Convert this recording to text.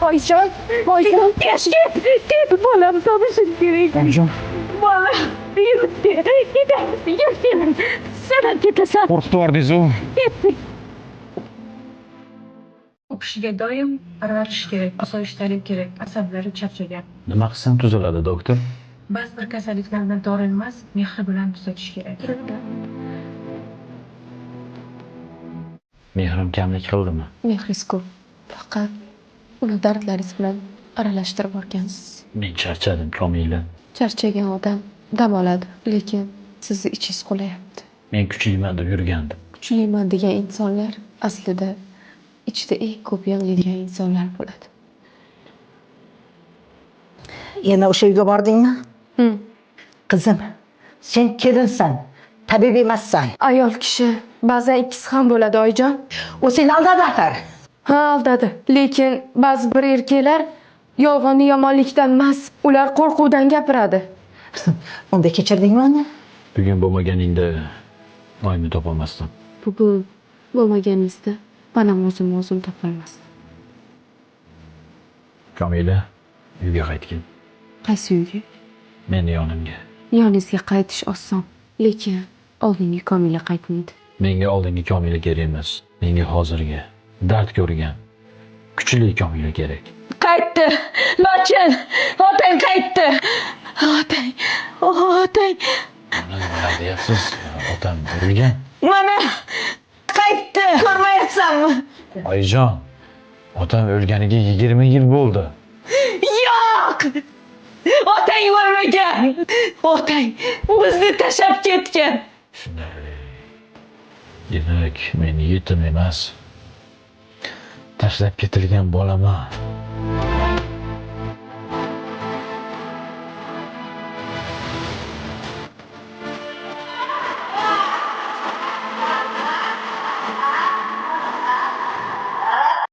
Oyijon, ket, bolam topishim kerak. Oyijon, Bolam, yurtga, sen ketasan. qo'rqitib yubordingiz-ku. O'qishiga doim parvarish kerak, osoyishtalik kerak, asablari charchagan. Nima qilsam tuzaladi, doktor? Ba'zi bir kasalliklarni dori emas, mehr bilan tuzatish kerak. Mehrim kamlik qildimi? Mehringiz ko'p. Faqat uni dardlaringiz bilan aralashtirib yuborgansiz. Men charchadim, Komila. Charchagan odam dam oladi, lekin sizni ichingiz qo'layapti. Men kuchliman deb yurgandim. Kuchliman degan insonlar aslida ichida eng ko'p yig'laydigan insonlar bo'ladi. Yana o'sha uyga bordingmi? Qizim, sen kelinsan, tabib emassan. Ayol kishi ba'zan ikkisi ham bo'ladi, oyijon. U seni aldadi axir. Ha, aldadi. Lekin ba'zi bir erkaklar yolg'onni yomonlikdan emas, ular qo'rquvdan gapiradi. Unda kechirdingmi uni? Bugun bo'lmaganingda oyimni topolmasdim. Bugun bo'lmaganingizda manam o'zim topolmasdim. Komila, uyga qaytgin. Qaysi uyga? Meni yonimga. Yoningizga qaytish oson, lekin oldingi Komila qaytmaydi. Menga oldingi Komila kerak emas. Menga hozirgi dard ko'rgan kuchli Komila kerak. Qaytdi, Lochin, otang qaytdi. Otang, Nima deyapsiz? Otam o'lgan. mana qaytdi. Ko'rmayapsanmi? Oyijon, otam o'lganiga 20 yil bo'ldi. Yo'q! Otang o'lmagan. Otang bizni tashlab ketgan. Shunday. Demak, men yetim emas. Tashlab ketilgan bolaman.